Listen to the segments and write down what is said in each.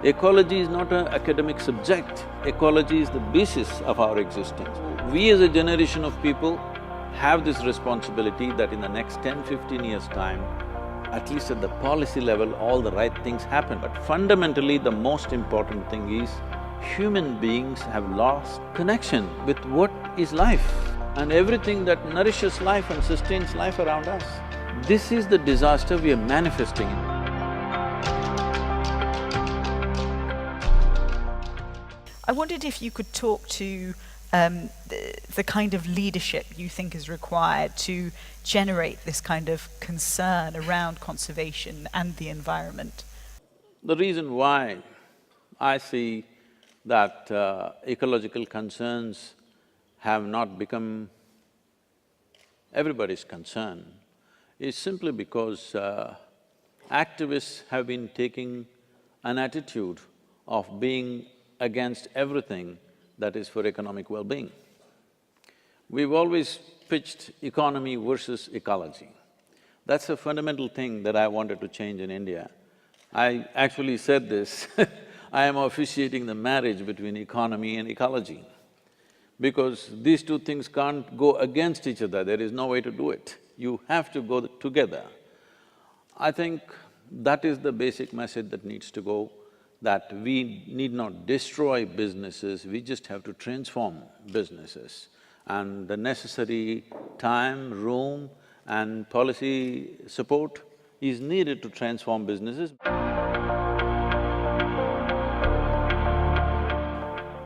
Ecology is not an academic subject, ecology is the basis of our existence. We as a generation of people have this responsibility that in the next 10-15 years' time, at least at the policy level, all the right things happen. But fundamentally, the most important thing is human beings have lost connection with what is life and everything that nourishes life and sustains life around us. This is the disaster we are manifesting in. I wondered if you could talk to the kind of leadership you think is required to generate this kind of concern around conservation and the environment. The reason why I see that ecological concerns have not become everybody's concern is simply because activists have been taking an attitude of being against everything that is for economic well-being. We've always pitched economy versus ecology. That's a fundamental thing that I wanted to change in India. I actually said this I am officiating the marriage between economy and ecology, because these two things can't go against each other, there is no way to do it. You have to go together. I think that is the basic message that needs to go, that we need not destroy businesses, we just have to transform businesses. And the necessary time, room and policy support is needed to transform businesses.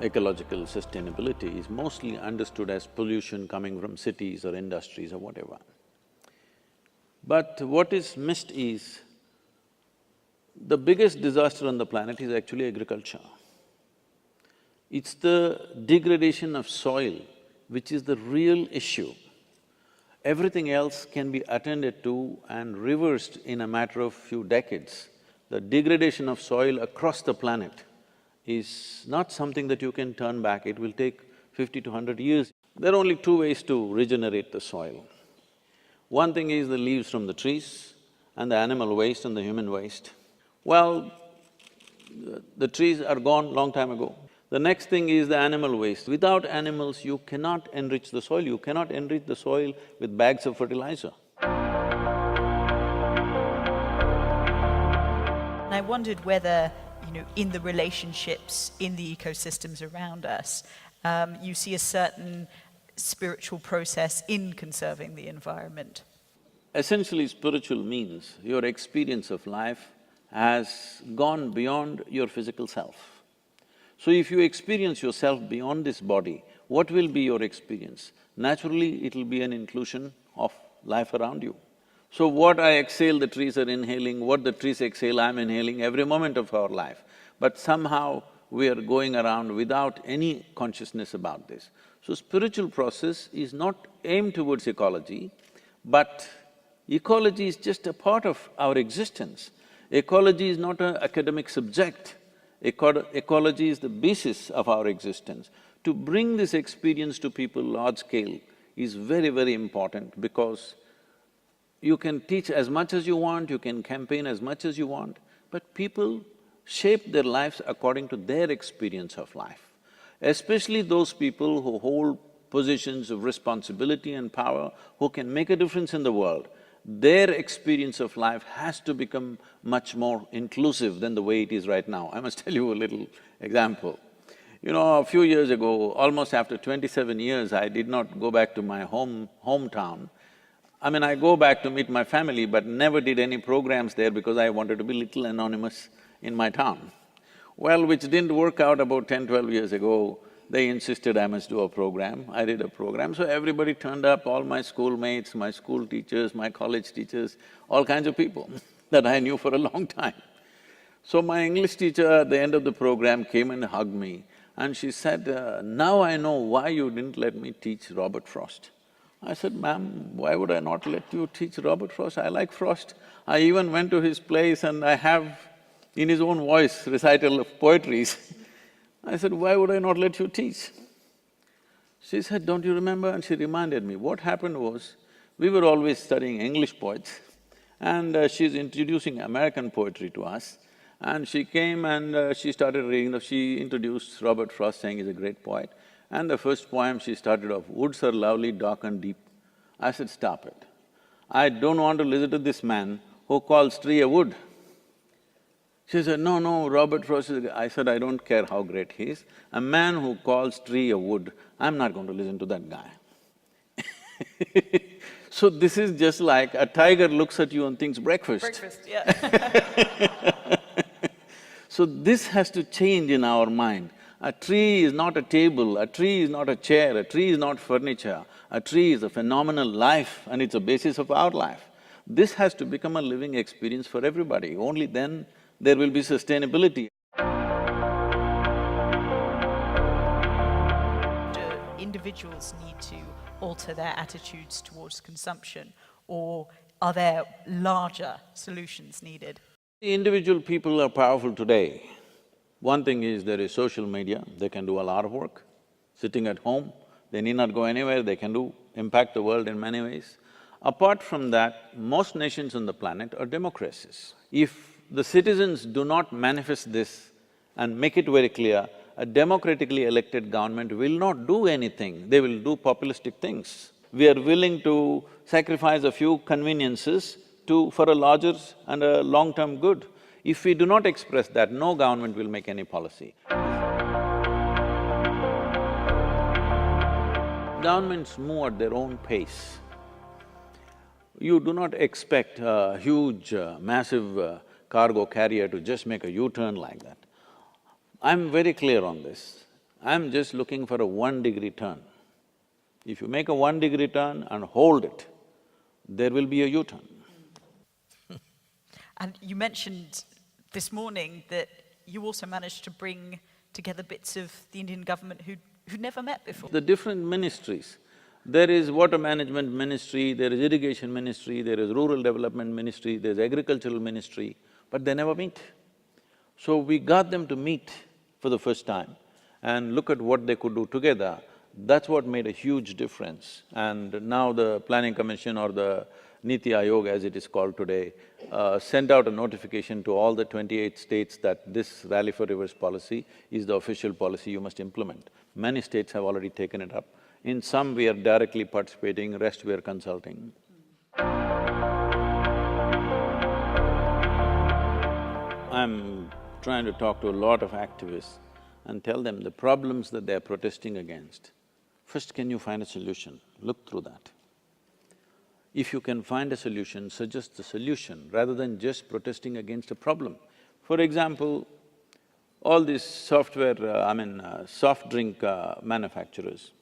Ecological sustainability is mostly understood as pollution coming from cities or industries or whatever. But what is missed is, the biggest disaster on the planet is actually agriculture. It's the degradation of soil which is the real issue. Everything else can be attended to and reversed in a matter of few decades. The degradation of soil across the planet is not something that you can turn back, it will take 50 to 100 years. There are only two ways to regenerate the soil. One thing is the leaves from the trees and the animal waste and the human waste. Well, the trees are gone long time ago. The next thing is the animal waste. Without animals, you cannot enrich the soil, you cannot enrich the soil with bags of fertilizer. And I wondered whether, in the relationships, in the ecosystems around us, you see a certain spiritual process in conserving the environment. Essentially, spiritual means your experience of life has gone beyond your physical self. So if you experience yourself beyond this body, what will be your experience? Naturally, it'll be an inclusion of life around you. So what I exhale, the trees are inhaling, what the trees exhale, I'm inhaling every moment of our life. But somehow we are going around without any consciousness about this. So spiritual process is not aimed towards ecology, but ecology is just a part of our existence. Ecology is not an academic subject, ecology is the basis of our existence. To bring this experience to people large scale is very, very important, because you can teach as much as you want, you can campaign as much as you want, but people shape their lives according to their experience of life. Especially those people who hold positions of responsibility and power, who can make a difference in the world, their experience of life has to become much more inclusive than the way it is right now. I must tell you a little example. A few years ago, almost after 27 years, I did not go back to my hometown. I mean, I go back to meet my family, but never did any programs there because I wanted to be little anonymous in my town. Well, which didn't work out. About 10-12 years ago, they insisted I must do a program. I did a program, so everybody turned up, all my schoolmates, my school teachers, my college teachers, all kinds of people that I knew for a long time. So my English teacher at the end of the program came and hugged me, and she said, now I know why you didn't let me teach Robert Frost. I said, ma'am, why would I not let you teach Robert Frost? I like Frost. I even went to his place and I have, in his own voice, recital of poetries. I said, why would I not let you teach? She said, don't you remember? And she reminded me. What happened was, we were always studying English poets, and she's introducing American poetry to us. And she came and she started reading, she introduced Robert Frost, saying he's a great poet. And the first poem she started off, "Woods are lovely, dark and deep." I said, "Stop it. I don't want to listen to this man who calls tree a wood." She said, "No, no, Robert Frost is… I said, "I don't care how great he is. A man who calls tree a wood, I'm not going to listen to that guy." So this is just like a tiger looks at you and thinks breakfast. Breakfast, yeah. So this has to change in our mind. A tree is not a table, a tree is not a chair, a tree is not furniture. A tree is a phenomenal life and it's a basis of our life. This has to become a living experience for everybody, only then there will be sustainability. Do individuals need to alter their attitudes towards consumption, or are there larger solutions needed? The individual people are powerful today. One thing is there is social media, they can do a lot of work. Sitting at home, they need not go anywhere, they can impact the world in many ways. Apart from that, most nations on the planet are democracies. If the citizens do not manifest this and make it very clear, a democratically elected government will not do anything, they will do populistic things. We are willing to sacrifice a few conveniences for a larger and a long-term good. If we do not express that, no government will make any policy. Governments move at their own pace. You do not expect a huge, massive cargo carrier to just make a U-turn like that. I'm very clear on this. I'm just looking for a 1-degree turn. If you make a 1-degree turn and hold it, there will be a U-turn. And you mentioned this morning that you also managed to bring together bits of the Indian government who'd never met before. The different ministries, there is water management ministry, there is irrigation ministry, there is rural development ministry, there's agricultural ministry, but they never meet. So we got them to meet for the first time and look at what they could do together. That's what made a huge difference. And now the Planning Commission or the Niti Aayog, as it is called today, sent out a notification to all the 28 states that this Rally for Rivers policy is the official policy you must implement. Many states have already taken it up. In some we are directly participating, rest we are consulting. I'm trying to talk to a lot of activists and tell them the problems that they're protesting against. First, can you find a solution? Look through that. If you can find a solution, suggest the solution rather than just protesting against a problem. For example, all these soft drink manufacturers,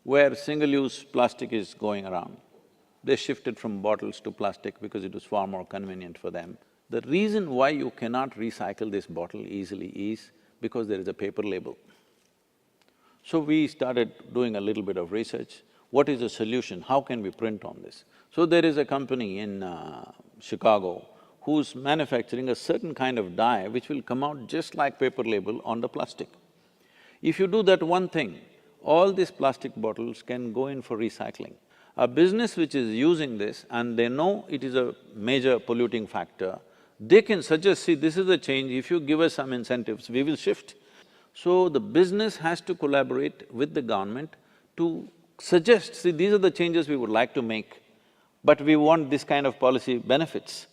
where single-use plastic is going around, they shifted from bottles to plastic because it was far more convenient for them. The reason why you cannot recycle this bottle easily is because there is a paper label. So we started doing a little bit of research. What is the solution? How can we print on this? So there is a company in Chicago who's manufacturing a certain kind of dye which will come out just like paper label on the plastic. If you do that one thing, all these plastic bottles can go in for recycling. A business which is using this and they know it is a major polluting factor, they can suggest, see, this is the change, if you give us some incentives, we will shift. So the business has to collaborate with the government to suggest, see, these are the changes we would like to make, but we want this kind of policy benefits.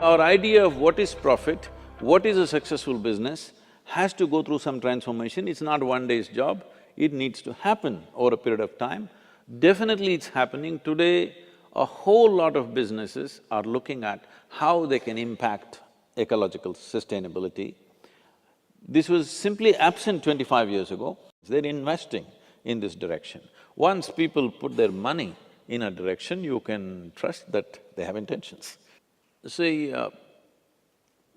Our idea of what is profit, what is a successful business, has to go through some transformation. It's not one day's job, it needs to happen over a period of time. Definitely it's happening. Today, a whole lot of businesses are looking at how they can impact ecological sustainability. This was simply absent 25 years ago. They're investing in this direction. Once people put their money in a direction, you can trust that they have intentions. See,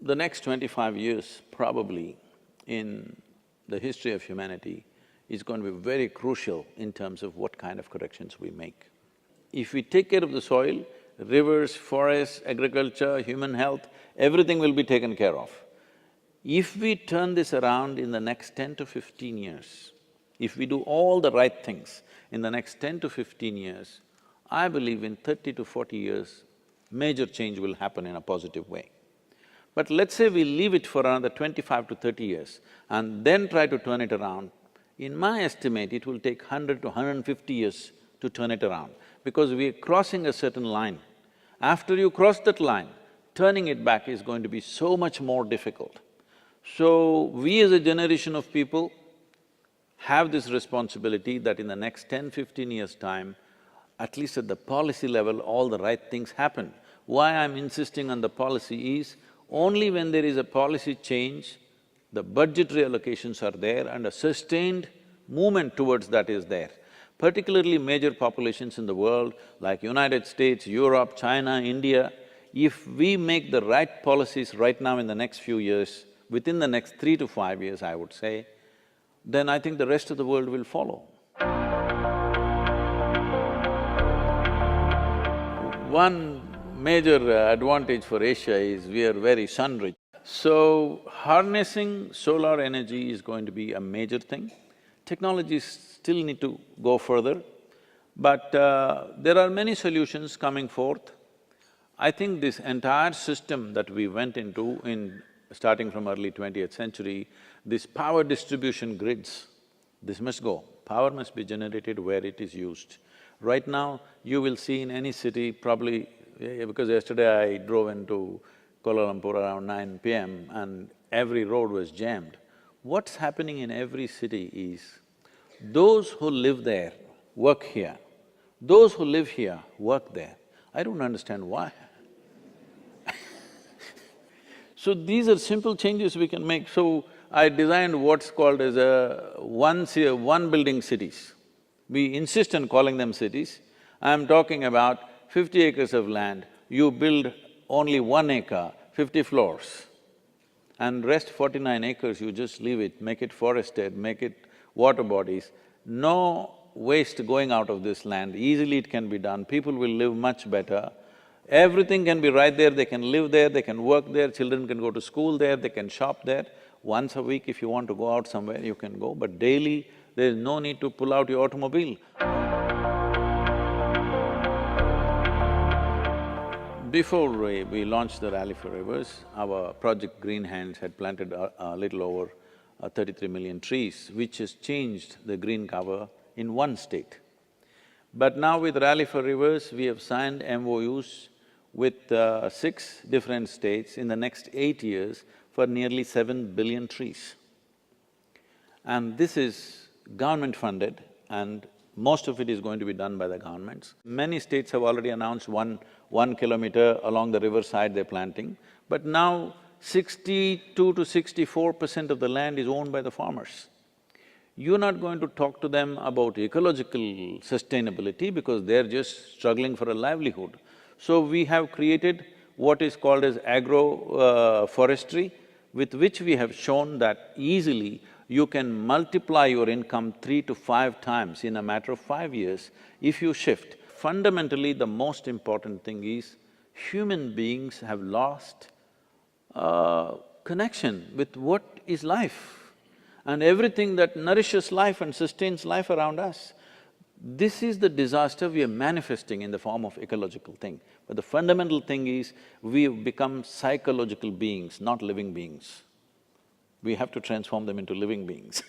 the next 25 years probably in the history of humanity is going to be very crucial in terms of what kind of corrections we make. If we take care of the soil, rivers, forests, agriculture, human health, everything will be taken care of. If we turn this around in the next 10 to 15 years, if we do all the right things in the next 10 to 15 years, I believe in 30 to 40 years, major change will happen in a positive way. But let's say we leave it for another 25 to 30 years and then try to turn it around, in my estimate, it will take 100 to 150 years to turn it around, because we are crossing a certain line. After you cross that line, turning it back is going to be so much more difficult. So, we as a generation of people have this responsibility that in the next 10–15 years' time, at least at the policy level, all the right things happen. Why I'm insisting on the policy is, only when there is a policy change, the budgetary allocations are there and a sustained movement towards that is there. Particularly major populations in the world like United States, Europe, China, India, if we make the right policies right now in the next few years, within the next 3 to 5 years, I would say, then I think the rest of the world will follow. One major advantage for Asia is we are very sun-rich. So, harnessing solar energy is going to be a major thing. Technologies still need to go further, but there are many solutions coming forth. I think this entire system that we went into starting from early 20th century, this power distribution grids, this must go. Power must be generated where it is used. Right now, you will see in any city probably… because yesterday I drove into Kuala Lumpur around 9 p.m. and every road was jammed. What's happening in every city is, those who live there work here, those who live here work there. I don't understand why. So these are simple changes we can make. So I designed what's called as one building cities. We insist on calling them cities. I'm talking about 50 acres of land, you build only 1 acre, 50 floors, and rest 49 acres you just leave it, make it forested, make it water bodies. No waste going out of this land, easily it can be done, people will live much better. Everything can be right there, they can live there, they can work there, children can go to school there, they can shop there. Once a week if you want to go out somewhere, you can go, but daily there is no need to pull out your automobile. Before we launched the Rally for Rivers, our project Green Hands had planted a little over 33 million trees, which has changed the green cover in one state. But now with Rally for Rivers, we have signed MOUs with 6 different states in the next 8 years for nearly 7 billion trees. And this is government funded and most of it is going to be done by the governments. Many states have already announced one kilometer along the riverside they're planting, but now 62 to 64% of the land is owned by the farmers. You're not going to talk to them about ecological sustainability because they're just struggling for a livelihood. So we have created what is called as agro-forestry, with which we have shown that easily you can multiply your income 3 to 5 times in a matter of 5 years if you shift. Fundamentally, the most important thing is human beings have lost connection with what is life and everything that nourishes life and sustains life around us. This is the disaster we are manifesting in the form of ecological thing. But the fundamental thing is, we have become psychological beings, not living beings. We have to transform them into living beings